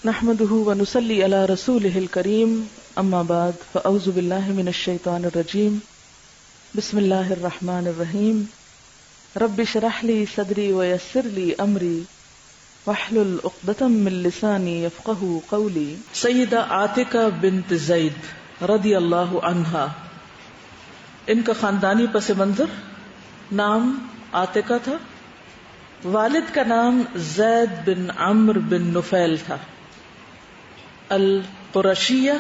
نحمده ونصلي على رسوله الكريم اما بعد فاعوذ بالله من الشيطان الرجيم بسم الله الرحمن الرحيم رب اشرح لي صدري ويسر لي امري واحلل عقدة من لساني يفقهوا قولي. سیدہ عاتکہ بنت زید رضی اللہ عنہا، ان کا خاندانی پس منظر، نام عاتکہ تھا، والد کا نام زید بن عمرو بن نفیل تھا، القرشیہ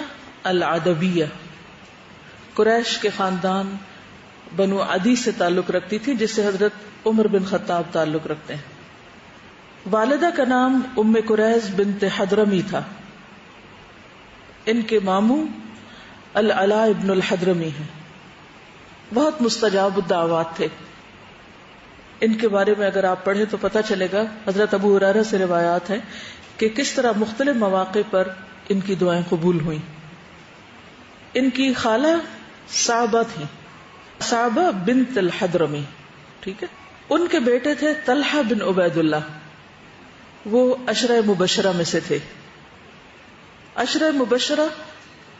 العدویہ، قریش کے خاندان بنو عدی سے تعلق رکھتی تھی، جس سے حضرت عمر بن خطاب تعلق رکھتے ہیں۔ والدہ کا نام ام قریظ بنت حضرمی تھا، ان کے ماموں العلاء ابن الحضرمی ہیں، بہت مستجاب الدعوات تھے۔ ان کے بارے میں اگر آپ پڑھیں تو پتہ چلے گا، حضرت ابو ہریرہ سے روایات ہیں کہ کس طرح مختلف مواقع پر ان کی دعائیں قبول ہوئیں۔ ان کی خالہ صعبہ تھی، صعبہ بنت الحضرمی، ٹھیک ہے۔ ان کے بیٹے تھے طلحہ بن عبید اللہ، وہ عشرہ مبشرہ میں سے تھے۔ عشرہ مبشرہ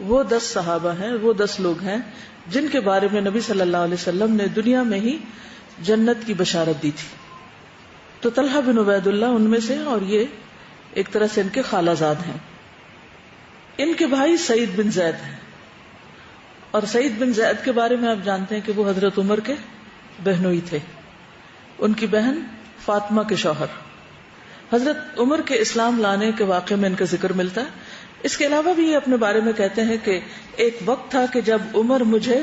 وہ 10 صحابہ ہیں، وہ 10 لوگ ہیں جن کے بارے میں نبی صلی اللہ علیہ وسلم نے دنیا میں ہی جنت کی بشارت دی تھی۔ تو طلحہ بن عبید اللہ ان میں سے، اور یہ ایک طرح سے ان کے خالہ زاد ہیں۔ ان کے بھائی سعید بن زید ہیں، اور سعید بن زید کے بارے میں آپ جانتے ہیں کہ وہ حضرت عمر کے بہنوئی تھے، ان کی بہن فاطمہ کے شوہر۔ حضرت عمر کے اسلام لانے کے واقعے میں ان کا ذکر ملتا ہے۔ اس کے علاوہ بھی یہ اپنے بارے میں کہتے ہیں کہ ایک وقت تھا کہ جب عمر مجھے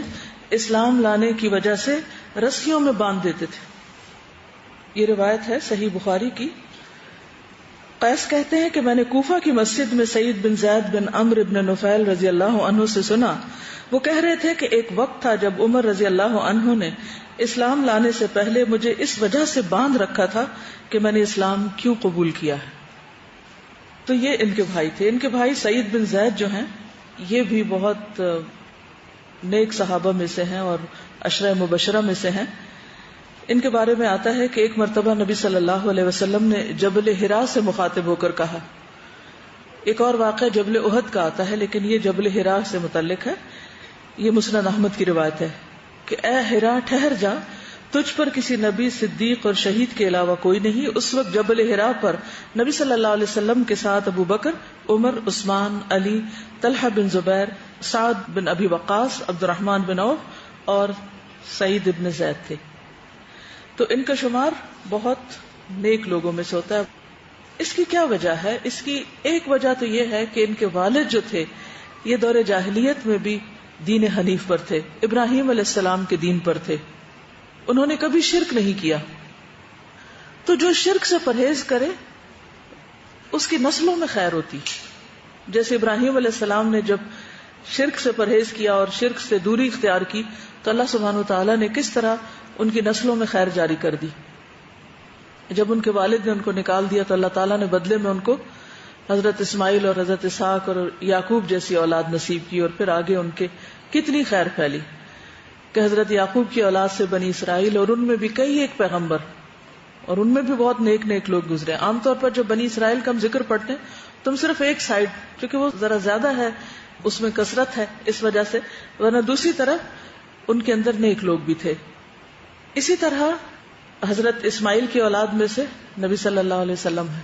اسلام لانے کی وجہ سے رسیوں میں باندھ دیتے تھے۔ یہ روایت ہے صحیح بخاری کی۔ قیس کہتے ہیں کہ میں نے کوفہ کی مسجد میں سعید بن زید بن عمرو بن نفیل رضی اللہ عنہ سے سنا، وہ کہہ رہے تھے کہ ایک وقت تھا جب عمر رضی اللہ عنہ نے اسلام لانے سے پہلے مجھے اس وجہ سے باندھ رکھا تھا کہ میں نے اسلام کیوں قبول کیا ہے۔ تو یہ ان کے بھائی تھے۔ ان کے بھائی سعید بن زید جو ہیں، یہ بھی بہت نیک صحابہ میں سے ہیں اور عشرہ مبشرہ میں سے ہیں۔ ان کے بارے میں آتا ہے کہ ایک مرتبہ نبی صلی اللہ علیہ وسلم نے جبل حرا سے مخاطب ہو کر کہا، ایک اور واقعہ جبل احد کا آتا ہے لیکن یہ جبل حرا سے متعلق ہے، یہ مسند احمد کی روایت ہے کہ اے حرا ٹھہر جا، تجھ پر کسی نبی، صدیق اور شہید کے علاوہ کوئی نہیں۔ اس وقت جبل حرا پر نبی صلی اللہ علیہ وسلم کے ساتھ ابو بکر، عمر، عثمان، علی، طلحہ بن زبیر، سعد بن ابی وقاص، عبد الرحمن بن عوف اور سعید بن زید تھے۔ تو ان کا شمار بہت نیک لوگوں میں سے ہوتا ہے۔ اس کی کیا وجہ ہے؟ اس کی ایک وجہ تو یہ ہے کہ ان کے والد جو تھے یہ دور جاہلیت میں بھی دین حنیف پر تھے، ابراہیم علیہ السلام کے دین پر تھے، انہوں نے کبھی شرک نہیں کیا۔ تو جو شرک سے پرہیز کرے اس کی نسلوں میں خیر ہوتی، جیسے ابراہیم علیہ السلام نے جب شرک سے پرہیز کیا اور شرک سے دوری اختیار کی تو اللہ سبحانہ وتعالیٰ نے کس طرح ان کی نسلوں میں خیر جاری کر دی۔ جب ان کے والد نے ان کو نکال دیا تو اللہ تعالیٰ نے بدلے میں ان کو حضرت اسماعیل اور حضرت اسحاق اور یعقوب جیسی اولاد نصیب کی، اور پھر آگے ان کے کتنی خیر پھیلی کہ حضرت یعقوب کی اولاد سے بنی اسرائیل، اور ان میں بھی کئی ایک پیغمبر، اور ان میں بھی بہت نیک نیک لوگ گزرے۔ عام طور پر جب بنی اسرائیل کا ہم ذکر پڑھتے ہیں تو ہم صرف ایک سائڈ، کیونکہ وہ ذرا زیادہ ہے، اس میں کثرت ہے اس وجہ سے، ورنہ دوسری طرف ان کے اندر نیک لوگ بھی تھے۔ اسی طرح حضرت اسماعیل کی اولاد میں سے نبی صلی اللہ علیہ وسلم ہے۔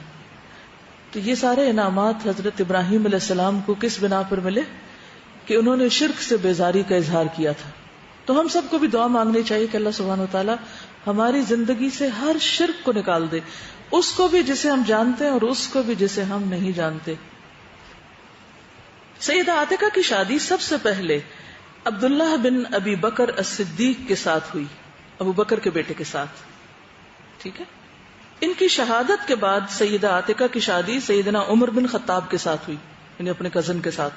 تو یہ سارے انعامات حضرت ابراہیم علیہ السلام کو کس بنا پر ملے؟ کہ انہوں نے شرک سے بیزاری کا اظہار کیا تھا۔ تو ہم سب کو بھی دعا مانگنی چاہیے کہ اللہ سبحانہ وتعالی ہماری زندگی سے ہر شرک کو نکال دے، اس کو بھی جسے ہم جانتے ہیں اور اس کو بھی جسے ہم نہیں جانتے۔ سیدہ عاتکہ کی شادی سب سے پہلے عبداللہ بن ابی بکر الصدیق کے ساتھ ہوئی، ابو بکر کے بیٹے کے ساتھ، ٹھیک ہے۔ ان کی شہادت کے بعد سیدہ عاتکہ کی شادی سیدنا عمر بن خطاب کے ساتھ ہوئی، یعنی اپنے کزن کے ساتھ۔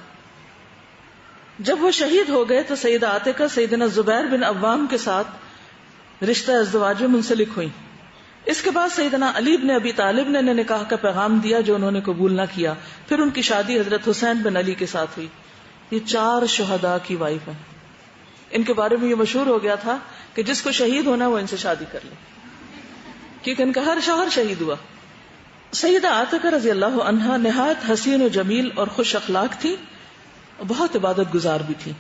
جب وہ شہید ہو گئے تو سیدہ عاتکہ سیدنا زبیر بن عوام کے ساتھ رشتہ ازدواج میں منسلک ہوئی۔ اس کے بعد سیدنا علی بن ابی طالب نے نکاح کا پیغام دیا جو انہوں نے قبول نہ کیا، پھر ان کی شادی حضرت حسین بن علی کے ساتھ ہوئی۔ یہ 4 شہداء کی وائف ہیں۔ ان کے بارے میں یہ مشہور ہو گیا تھا کہ جس کو شہید ہونا وہ ان سے شادی کر لے، کیونکہ ان کا ہر شوہر شہید ہوا۔ سیدہ عاتکہ رضی اللہ عنہا نہایت حسین و جمیل اور خوش اخلاق تھی، بہت عبادت گزار بھی تھی.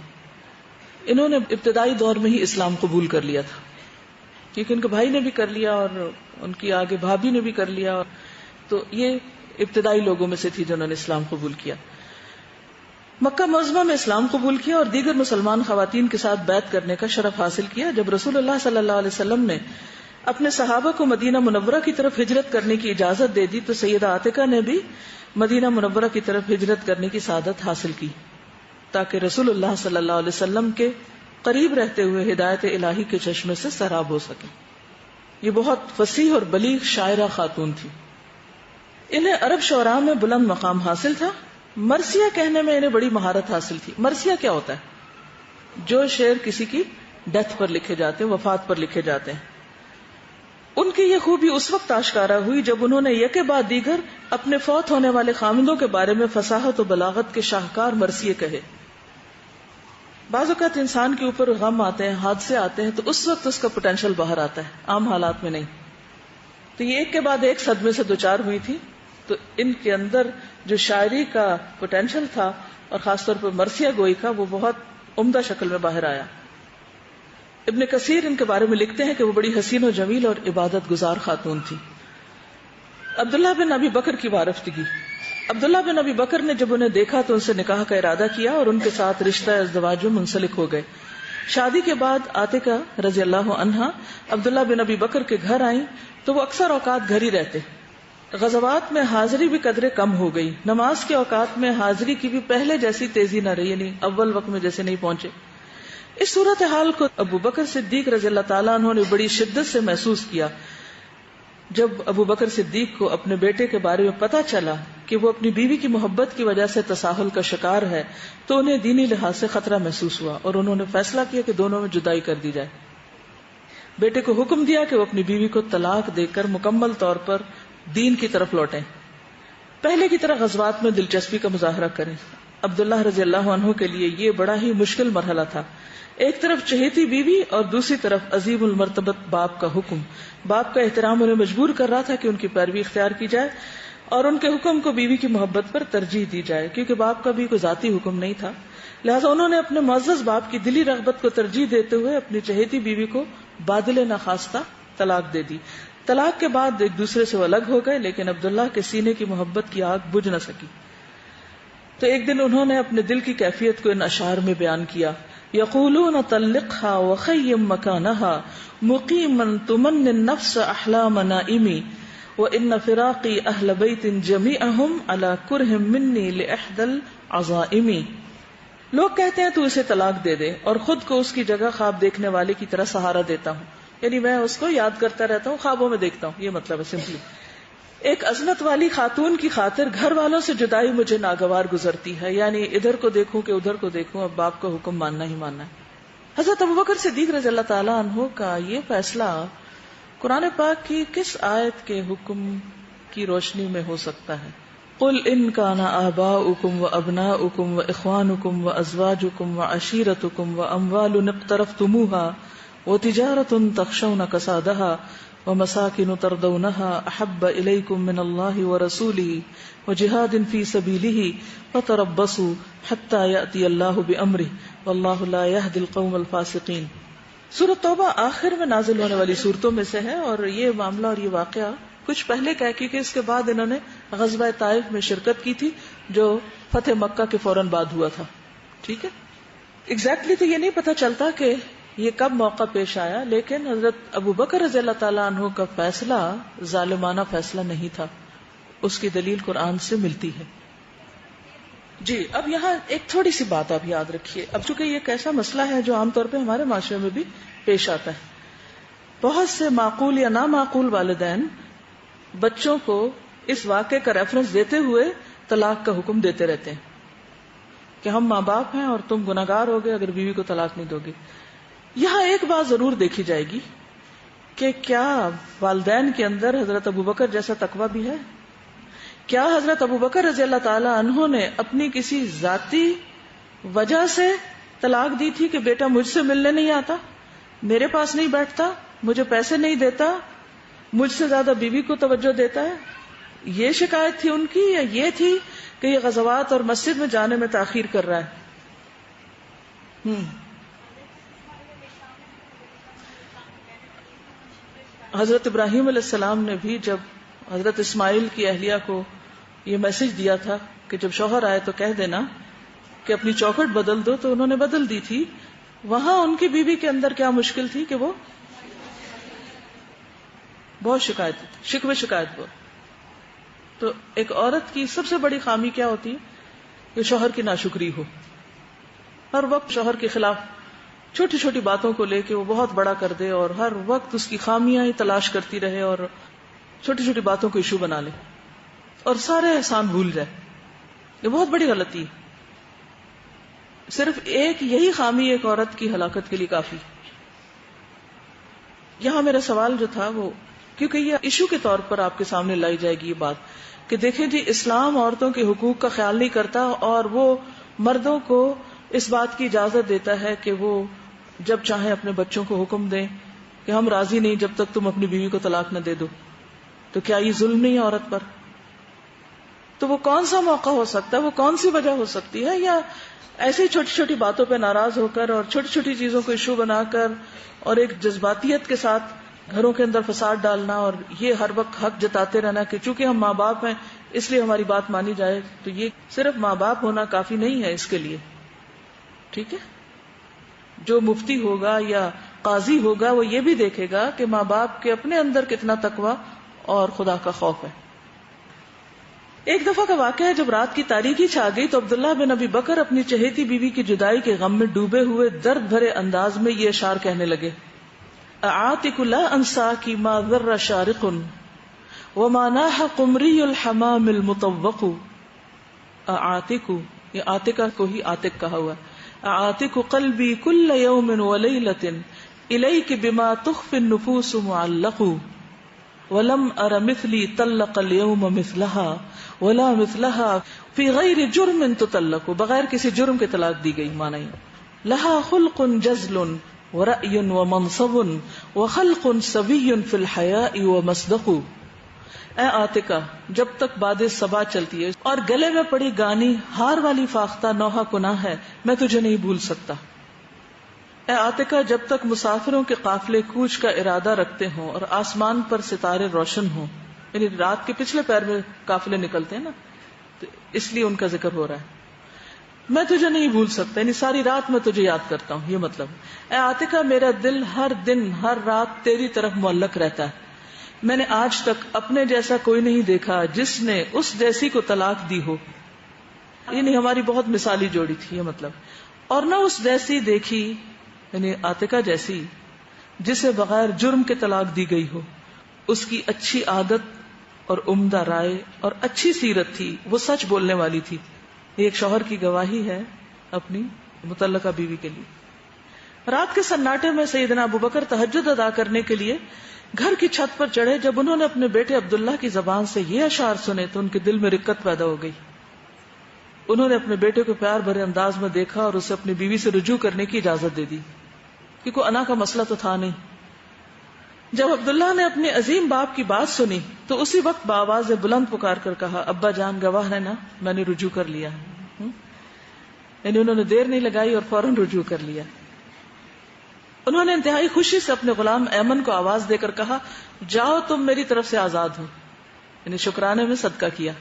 انہوں نے ابتدائی دور میں ہی اسلام قبول کر لیا تھا، کیونکہ ان کے بھائی نے بھی کر لیا اور ان کی آگے بھابھی نے بھی کر لیا، تو یہ ابتدائی لوگوں میں سے تھی جنہوں نے اسلام قبول کیا. مکہ معظمہ میں اسلام قبول کیا اور دیگر مسلمان خواتین کے ساتھ بیعت کرنے کا شرف حاصل کیا. جب رسول اللہ صلی اللہ علیہ وسلم نے اپنے صحابہ کو مدینہ منورہ کی طرف ہجرت کرنے کی اجازت دے دی تو سیدہ عاتکہ نے بھی مدینہ منورہ کی طرف ہجرت کرنے کی سعادت حاصل کی، تاکہ رسول اللہ صلی اللہ علیہ وسلم کے قریب رہتے ہوئے ہدایت الہی کے چشمے سے سراب ہو سکے. یہ بہت فصیح اور بلیغ شاعرہ خاتون تھی. انہیں عرب شعراء میں بلند مقام حاصل تھا. مرثیہ کہنے میں انہیں بڑی مہارت حاصل تھی. مرثیہ کیا ہوتا ہے؟ جو شعر کسی کی ڈیتھ پر لکھے جاتے ہیں، وفات پر لکھے جاتے ہیں. ان کی یہ خوبی اس وقت آشکارا ہوئی جب انہوں نے یکے بعد دیگر اپنے فوت ہونے والے خامندوں کے بارے میں فصاحت و بلاغت کے شاہکار مرثیے کہے. بعض اوقات انسان کے اوپر غم آتے ہیں، حادثے آتے ہیں، تو اس وقت اس کا پوٹینشیل باہر آتا ہے، عام حالات میں نہیں. تو یہ ایک کے بعد ایک صدمے سے دوچار ہوئی تھی، تو ان کے اندر جو شاعری کا پوٹینشیل تھا اور خاص طور پر مرثیہ گوئی کا، وہ بہت عمدہ شکل میں باہر آیا. ابن کثیر ان کے بارے میں لکھتے ہیں کہ وہ بڑی حسین و جمیل اور عبادت گزار خاتون تھی. عبداللہ بن ابی بکر کی وارفتگی. عبداللہ بن ابی بکر نے جب انہیں دیکھا تو ان سے نکاح کا ارادہ کیا اور ان کے ساتھ رشتہ ازدواج میں منسلک ہو گئے. شادی کے بعد عاتکہ رضی اللہ عنہا عبداللہ بن ابی بکر کے گھر آئیں تو وہ اکثر اوقات گھر ہی رہتے. غزوات میں حاضری بھی قدرے کم ہو گئی. نماز کے اوقات میں حاضری کی بھی پہلے جیسی تیزی نہ رہی، یعنی اول وقت میں جیسے نہیں پہنچے. اس صورتحال کو ابو بکر صدیق رضی اللہ تعالیٰ عنہ نے بڑی شدت سے محسوس کیا. جب ابو بکر صدیق کو اپنے بیٹے کے بارے میں پتا چلا کہ وہ اپنی بیوی کی محبت کی وجہ سے تساہل کا شکار ہے تو انہیں دینی لحاظ سے خطرہ محسوس ہوا اور انہوں نے فیصلہ کیا کہ دونوں میں جدائی کر دی جائے. بیٹے کو حکم دیا کہ وہ اپنی بیوی کو طلاق دے کر مکمل طور پر دین کی طرف لوٹیں، پہلے کی طرح غزوات میں دلچسپی کا مظاہرہ کریں. عبداللہ رضی اللہ عنہ کے لیے یہ بڑا ہی مشکل مرحلہ تھا. ایک طرف چہیتی بیوی اور دوسری طرف عظیم المرتبت باپ کا حکم. باپ کا احترام انہیں مجبور کر رہا تھا کہ ان کی پیروی اختیار کی جائے اور ان کے حکم کو بیوی کی محبت پر ترجیح دی جائے، کیونکہ باپ کا بھی کوئی ذاتی حکم نہیں تھا. لہٰذا انہوں نے اپنے معزز باپ کی دلی رغبت کو ترجیح دیتے ہوئے اپنی چہیتی بیوی کو بادل ناخواستہ طلاق دے دی. طلاق کے بعد ایک دوسرے سے وہ الگ ہو گئے، لیکن عبداللہ کے سینے کی محبت کی آگ بجھ نہ سکی. تو ایک دن انہوں نے اپنے دل کی کیفیت کو ان اشعار میں بیان کیا. یقولون طلقها وخیم مکانها مقیما تمن النفس احلام نائمی وان فراقی اہل بیت جمیعہم علی کرہ منی لاحدى العزائم. لوگ کہتے ہیں تو اسے طلاق دے دے اور خود کو اس کی جگہ خواب دیکھنے والے کی طرح سہارا دیتا ہوں، یعنی میں اس کو یاد کرتا رہتا ہوں، خوابوں میں دیکھتا ہوں. یہ مطلب ہے سمپلی ایک عظمت والی خاتون کی خاطر گھر والوں سے جدائی مجھے ناگوار گزرتی ہے، یعنی ادھر کو دیکھوں کہ ادھر کو دیکھوں، اب باپ کا حکم ماننا ہی ماننا ہے. حضرت ابوبکر صدیق رضی اللہ تعالیٰ عنہ کا یہ فیصلہ قرآن پاک کی کس آیت کے حکم کی روشنی میں ہو سکتا ہے؟ قل ان کان آباؤکم وابناؤکم واخوانکم وازواجکم وعشیرتکم واموال اقترفتموها وتجارۃ تخشون کسادها ومساکن ترضونها احب الیکم من اللہ ورسولہ وجہاد فی سبیلہ فتربصوا حتی یأتی اللہ بامرہ واللہ لا یہدی القوم الفاسقین. سورۃ توبہ آخر میں نازل ہونے والی صورتوں میں سے ہے، اور یہ معاملہ اور یہ واقعہ کچھ پہلے کا ہے، کیونکہ اس کے بعد انہوں نے غزوہ طائف میں شرکت کی تھی جو فتح مکہ کے فوراً بعد ہوا تھا. ٹھیک ہے، ایگزیکٹلی تو یہ نہیں پتہ چلتا کہ یہ کب موقع پیش آیا، لیکن حضرت ابو بکر رضی اللہ تعالیٰ عنہ کا فیصلہ ظالمانہ فیصلہ نہیں تھا، اس کی دلیل قرآن سے ملتی ہے. جی اب یہاں ایک تھوڑی سی بات آپ یاد رکھیے. اب چونکہ یہ ایک ایسا مسئلہ ہے جو عام طور پہ ہمارے معاشرے میں بھی پیش آتا ہے، بہت سے معقول یا نامعقول والدین بچوں کو اس واقعے کا ریفرنس دیتے ہوئے طلاق کا حکم دیتے رہتے ہیں کہ ہم ماں باپ ہیں اور تم گناہگار ہوگے اگر بیوی کو طلاق نہیں دو گے. یہاں ایک بات ضرور دیکھی جائے گی کہ کیا والدین کے اندر حضرت ابوبکر جیسا تقویٰ بھی ہے؟ کیا حضرت ابوبکر رضی اللہ تعالی عنہ نے اپنی کسی ذاتی وجہ سے طلاق دی تھی کہ بیٹا مجھ سے ملنے نہیں آتا، میرے پاس نہیں بیٹھتا، مجھے پیسے نہیں دیتا، مجھ سے زیادہ بیوی کو توجہ دیتا ہے؟ یہ شکایت تھی ان کی یا یہ تھی کہ یہ غزوات اور مسجد میں جانے میں تاخیر کر رہا ہے؟ حضرت ابراہیم علیہ السلام نے بھی جب حضرت اسماعیل کی اہلیہ کو یہ میسج دیا تھا کہ جب شوہر آئے تو کہہ دینا کہ اپنی چوکھٹ بدل دو، تو انہوں نے بدل دی تھی. وہاں ان کی بیوی کے اندر کیا مشکل تھی کہ وہ بہت شکایت بہت. تو ایک عورت کی سب سے بڑی خامی کیا ہوتی ہے کہ شوہر کی ناشکری ہو. ہر وقت شوہر کے خلاف چھوٹی چھوٹی باتوں کو لے کے وہ بہت بڑا کر دے اور ہر وقت اس کی خامیاں ہی تلاش کرتی رہے اور چھوٹی چھوٹی باتوں کو ایشو بنا لے اور سارے احسان بھول جائے. یہ بہت بڑی غلطی ہے. صرف ایک یہی خامی ایک عورت کی ہلاکت کے لیے کافی. یہاں میرا سوال جو تھا وہ، کیونکہ یہ ایشو کے طور پر آپ کے سامنے لائی جائے گی یہ بات کہ دیکھیں جی اسلام عورتوں کے حقوق کا خیال نہیں کرتا اور وہ مردوں کو اس بات کی اجازت دیتا ہے کہ وہ جب چاہیں اپنے بچوں کو حکم دیں کہ ہم راضی نہیں جب تک تم اپنی بیوی کو طلاق نہ دے دو. تو کیا یہ ظلم نہیں ہے عورت پر؟ تو وہ کون سا موقع ہو سکتا ہے، وہ کون سی وجہ ہو سکتی ہے، یا ایسی چھوٹی چھوٹی باتوں پہ ناراض ہو کر اور چھوٹی چھوٹی چیزوں کو ایشو بنا کر اور ایک جذباتیت کے ساتھ گھروں کے اندر فساد ڈالنا اور یہ ہر وقت حق جتاتے رہنا کہ چونکہ ہم ماں باپ ہیں اس لیے ہماری بات مانی جائے. تو یہ صرف ماں باپ ہونا کافی نہیں ہے اس کے لیے. ٹھیک ہے، جو مفتی ہوگا یا قاضی ہوگا وہ یہ بھی دیکھے گا کہ ماں باپ کے اپنے اندر کتنا تقویٰ اور خدا کا خوف ہے. ایک دفعہ کا واقعہ ہے، جب رات کی تاریکی چھا گئی تو عبداللہ بن ابی بکر اپنی چہیتی بیوی کی جدائی کے غم میں ڈوبے ہوئے درد بھرے انداز میں یہ اشعار کہنے لگے: اعاتق لا انساکی ما ذر شارق وما ناح قمری الحمام المطوق. اعاتق، یہ عاتقہ کو ہی عاتق کہا ہوا. اعاتق قلبی کل یوم ولیلۃ الیک بما تخفی النفوس معلق ولم ار مثلی طلق اليوم مثلها ولا مثلها فی غیر جرم تطلق. بغیر کسی جرم کے طلاق دی گئی. معنی لها خلق جزل ورأی ومنصب وخلق سوی فی الحیاء ومصدق. اے عاتقہ، جب تک باد صبا چلتی ہے اور گلے میں پڑی گانی ہار والی فاختہ نوحہ گناہ ہے، میں تجھے نہیں بھول سکتا. اے عاتقہ، جب تک مسافروں کے قافلے کوچ کا ارادہ رکھتے ہوں اور آسمان پر ستارے روشن ہوں، یعنی رات کے پچھلے پہر میں قافلے نکلتے ہیں نا، تو اس لیے ان کا ذکر ہو رہا ہے. میں تجھے نہیں بھول سکتا، یعنی ساری رات میں تجھے یاد کرتا ہوں، یہ مطلب. اے عاتقہ، میرا دل ہر دن ہر رات تیری طرف معلق رہتا ہے. میں نے آج تک اپنے جیسا کوئی نہیں دیکھا جس نے اس جیسی کو طلاق دی ہو. یعنی ہماری بہت مثالی جوڑی تھی، یہ مطلب. اور نہ اس جیسی دیکھی، یعنی عاتقہ جیسی، جسے بغیر جرم کے طلاق دی گئی ہو. اس کی اچھی عادت اور عمدہ رائے اور اچھی سیرت تھی، وہ سچ بولنے والی تھی. یہ ایک شوہر کی گواہی ہے اپنی متعلقہ بیوی کے لیے. رات کے سناٹے میں سیدنا ابو بکر تہجد ادا کرنے کے لیے گھر کی چھت پر چڑھے. جب انہوں نے اپنے بیٹے عبداللہ کی زبان سے یہ اشعار سنے تو ان کے دل میں رقت پیدا ہو گئی. انہوں نے اپنے بیٹے کو پیار بھرے انداز میں دیکھا اور اسے اپنی بیوی سے رجوع کرنے کی اجازت دے دی، کیونکہ کوئی انا کا مسئلہ تو تھا نہیں. جب عبداللہ نے اپنے عظیم باپ کی بات سنی تو اسی وقت بآواز بلند پکار کر کہا: ابا جان گواہ ہے نا، میں نے رجوع کر لیا. یعنی انہوں نے دیر نہیں لگائی اور فوراً رجوع کر لیا. انہوں نے انتہائی خوشی سے اپنے غلام ایمن کو آواز دے کر کہا: جاؤ، تم میری طرف سے آزاد ہو. یعنی شکرانے میں صدقہ کیا.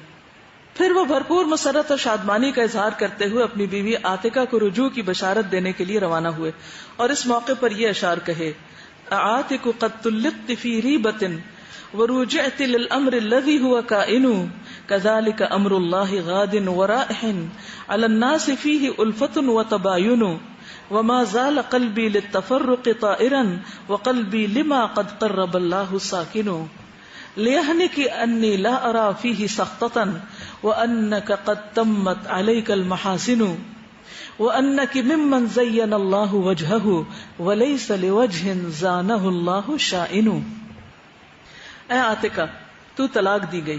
پھر وہ بھرپور مسرت اور شادمانی کا اظہار کرتے ہوئے اپنی بیوی عاتقہ کو رجوع کی بشارت دینے کے لیے روانہ ہوئے اور اس موقع پر یہ اشعار کہے: اعاتق قد طلقت فی ریبۃ ورجعت للامر الذی هو کائن کذلک امر اللہ غاد ورائح علی الناس فیہ الفت وتباین وما زال قلبی للتفرق طائرا وقلبی لما قد قرب اللہ ساکن لیہنک انی لا ارا فیہ سخطتا وانک قد تمت علیک المحاسن وانک ممن زین اللہ وجہہ ولیس لوجہ زانہ اللہ شائن. اے عاتقہ، تو طلاق دی گئی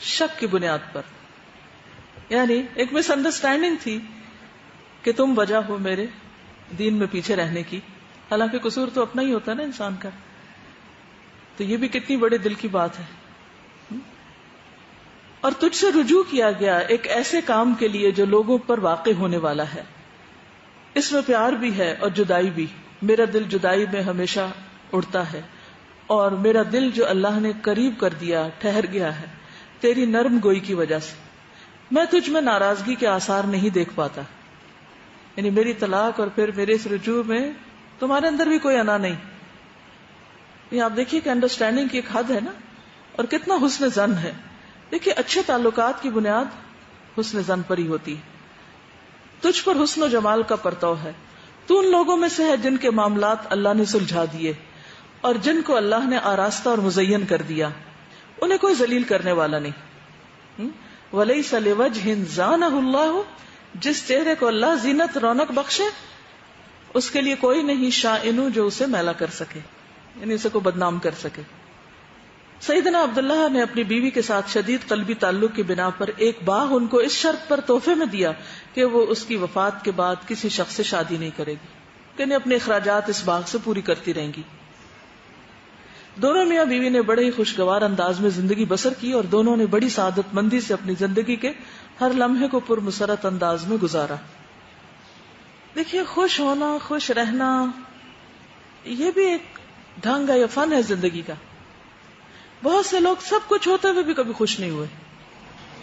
شک کی بنیاد پر. یعنی ایک مس انڈرسٹینڈنگ تھی کہ تم وجہ ہو میرے دین میں پیچھے رہنے کی، حالانکہ قصور تو اپنا ہی ہوتا ہے نا انسان کا. تو یہ بھی کتنی بڑے دل کی بات ہے. اور تجھ سے رجوع کیا گیا ایک ایسے کام کے لیے جو لوگوں پر واقع ہونے والا ہے. اس میں پیار بھی ہے اور جدائی بھی. میرا دل جدائی میں ہمیشہ اڑتا ہے، اور میرا دل جو اللہ نے قریب کر دیا ٹھہر گیا ہے تیری نرم گوئی کی وجہ سے. میں تجھ میں ناراضگی کے آثار نہیں دیکھ پاتا. یعنی میری طلاق اور پھر میرے اس رجوع میں تمہارے اندر بھی کوئی انا نہیں. یہ آپ دیکھیے کہ انڈرسٹینڈنگ کی ایک حد ہے نا، اور کتنا حسن ظن ہے. دیکھیے اچھے تعلقات کی بنیاد حسن ظن پر ہی ہوتی ہے. تجھ پر حسن و جمال کا پرتو ہے. تو ان لوگوں میں سے ہے جن کے معاملات اللہ نے سلجھا دیے اور جن کو اللہ نے آراستہ اور مزین کر دیا. انہیں کوئی ذلیل کرنے والا نہیں. وَلَيْسَ لِوَجْهٍ زَانَهُ اللَّهُ، جس چہرے کو اللہ زینت رونق بخشے اس کے لیے کوئی نہیں شائن جو اسے میلا کر سکے، یعنی اسے کو بدنام کر سکے. سیدنا عبداللہ نے اپنی بیوی کے ساتھ شدید قلبی تعلق کی بنا پر ایک باغ ان کو اس شرط پر تحفے میں دیا کہ وہ اس کی وفات کے بعد کسی شخص سے شادی نہیں کرے گی، یعنی اپنے اخراجات اس باغ سے پوری کرتی رہیں گی. دونوں میاں بیوی نے بڑے ہی خوشگوار انداز میں زندگی بسر کی اور دونوں نے بڑی سعادت مندی سے اپنی زندگی کے ہر لمحے کو پرمسرت انداز میں گزارا. دیکھیے خوش ہونا، خوش رہنا، یہ بھی ایک ڈھنگ ہے یا فن ہے زندگی کا. بہت سے لوگ سب کچھ ہوتے ہوئے بھی کبھی خوش نہیں ہوئے،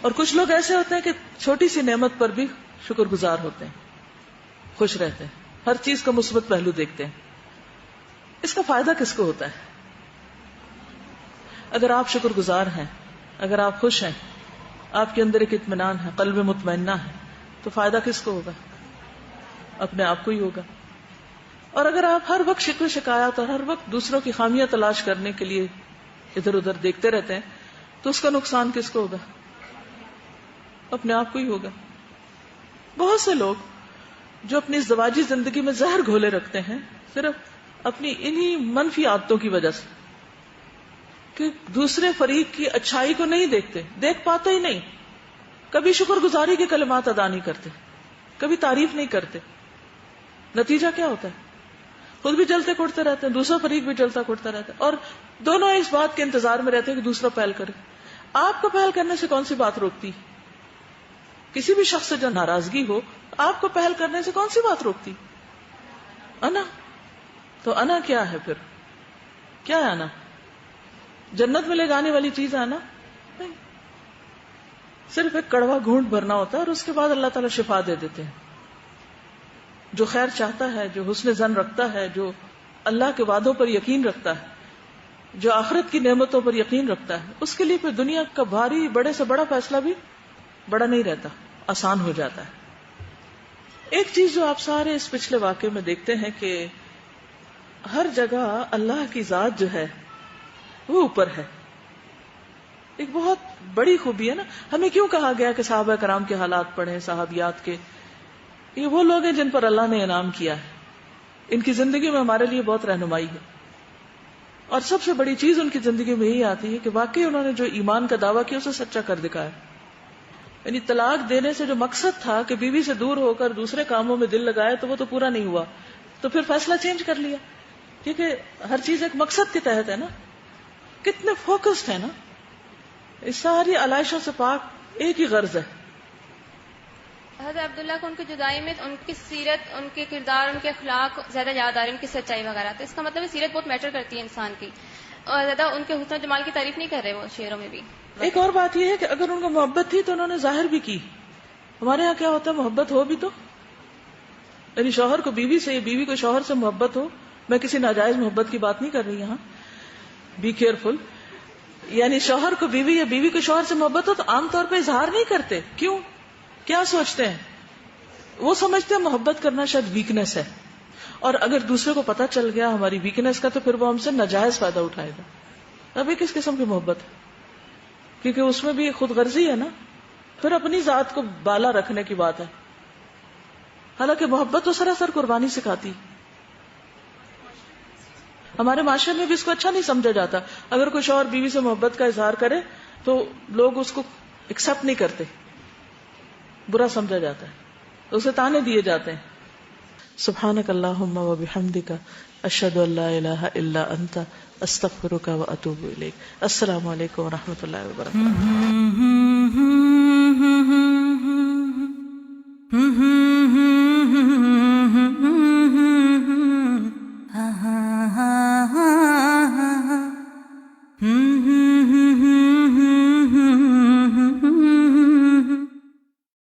اور کچھ لوگ ایسے ہوتے ہیں کہ چھوٹی سی نعمت پر بھی شکر گزار ہوتے ہیں، خوش رہتے ہیں، ہر چیز کا مثبت پہلو دیکھتے ہیں. اس کا فائدہ کس کو ہوتا ہے؟ اگر آپ شکر گزار ہیں، اگر آپ خوش ہیں، آپ کے اندر ایک اطمینان ہے، قلب مطمئنہ ہے، تو فائدہ کس کو ہوگا؟ اپنے آپ کو ہی ہوگا. اور اگر آپ ہر وقت شکوے شکایات اور ہر وقت دوسروں کی خامیاں تلاش کرنے کے لیے ادھر ادھر دیکھتے رہتے ہیں تو اس کا نقصان کس کو ہوگا؟ اپنے آپ کو ہی ہوگا. بہت سے لوگ جو اپنی ازدواجی زندگی میں زہر گھولے رکھتے ہیں صرف اپنی انہی منفی عادتوں کی وجہ سے، کہ دوسرے فریق کی اچھائی کو نہیں دیکھتے، دیکھ پاتے ہی نہیں، کبھی شکر گزاری کے کلمات ادا نہیں کرتے، کبھی تعریف نہیں کرتے. نتیجہ کیا ہوتا ہے؟ خود بھی جلتے کوٹتے رہتے ہیں، دوسرا فریق بھی جلتا کوٹتا رہتا ہے، اور دونوں اس بات کے انتظار میں رہتے ہیں کہ دوسرا پہل کرے. آپ کو پہل کرنے سے کون سی بات روکتی؟ کسی بھی شخص سے جو ناراضگی ہو، آپ کو پہل کرنے سے کون سی بات روکتی؟ انا. تو انا کیا ہے پھر؟ کیا ہے انا؟ جنت میں لے جانے والی چیز ہے انا؟ نہیں. صرف ایک کڑوا گھونٹ بھرنا ہوتا ہے اور اس کے بعد اللہ تعالیٰ شفا دے دیتے ہیں. جو خیر چاہتا ہے، جو حسن ظن رکھتا ہے، جو اللہ کے وعدوں پر یقین رکھتا ہے، جو آخرت کی نعمتوں پر یقین رکھتا ہے، اس کے لیے پھر دنیا کا بھاری بڑے سے بڑا فیصلہ بھی بڑا نہیں رہتا، آسان ہو جاتا ہے. ایک چیز جو آپ سارے اس پچھلے واقعے میں دیکھتے ہیں کہ ہر جگہ اللہ کی ذات جو ہے وہ اوپر ہے. ایک بہت بڑی خوبی ہے نا. ہمیں کیوں کہا گیا کہ صحابہ کرام کے حالات پڑھیں، صحابیات کے؟ یہ وہ لوگ ہیں جن پر اللہ نے انعام کیا ہے، ان کی زندگی میں ہمارے لیے بہت رہنمائی ہے. اور سب سے بڑی چیز ان کی زندگی میں یہی آتی ہے کہ واقعی انہوں نے جو ایمان کا دعویٰ کیا اسے سچا کر دکھایا. یعنی طلاق دینے سے جو مقصد تھا کہ بیوی سے دور ہو کر دوسرے کاموں میں دل لگائے تو وہ تو پورا نہیں ہوا، تو پھر فیصلہ چینج کر لیا، کیونکہ ہر چیز ایک مقصد کے تحت ہے نا. کتنے فوکسڈ ہے نا. اس ساری علائشوں سے پاک ایک ہی غرض ہے. حضرت عبداللہ کو ان کی جدائی میں ان کی سیرت، ان کے کردار، ان کے اخلاق زیادہ یاد آ رہے ہیں، ان کی سچائی وغیرہ. تو اس کا مطلب ہے سیرت بہت میٹر کرتی ہے انسان کی، اور زیادہ ان کے حسن و جمال کی تعریف نہیں کر رہے وہ شعروں میں بھی. ایک اور بات یہ ہے کہ اگر ان کو محبت تھی تو انہوں نے ظاہر بھی کی. ہمارے ہاں کیا ہوتا ہے، محبت ہو بھی تو، یعنی شوہر کو بیوی سے، بیوی کو شوہر سے محبت ہو. میں کسی ناجائز محبت کی بات نہیں کر رہی یہاں، بی کیئرفل. یعنی شوہر کو بیوی یا بیوی کو شوہر سے محبت ہو تو عام طور پہ اظہار نہیں کرتے. کیوں؟ کیا سوچتے ہیں؟ وہ سمجھتے ہیں محبت کرنا شاید ویکنس ہے، اور اگر دوسرے کو پتا چل گیا ہماری ویکنس کا تو پھر وہ ہم سے ناجائز فائدہ اٹھائے گا. ابھی کس قسم کی محبت ہے؟ کیونکہ اس میں بھی خود غرضی ہے نا، پھر اپنی ذات کو بالا رکھنے کی بات ہے. حالانکہ محبت تو سراسر قربانی سکھاتی. ہمارے معاشرے میں بھی اس کو اچھا نہیں سمجھا جاتا. اگر کوئی شوہر بیوی سے محبت کا اظہار کرے تو لوگ اس کو ایکسپٹ نہیں کرتے، برا سمجھا جاتا ہے، اسے تانے دیے جاتے ہیں. سبحانک اللہم و بحمدک اشہد ان لا الہ الا انت استغفرک و اتوب الیک. السلام علیکم و رحمۃ اللہ وبرکاتہ. Mm-hmm.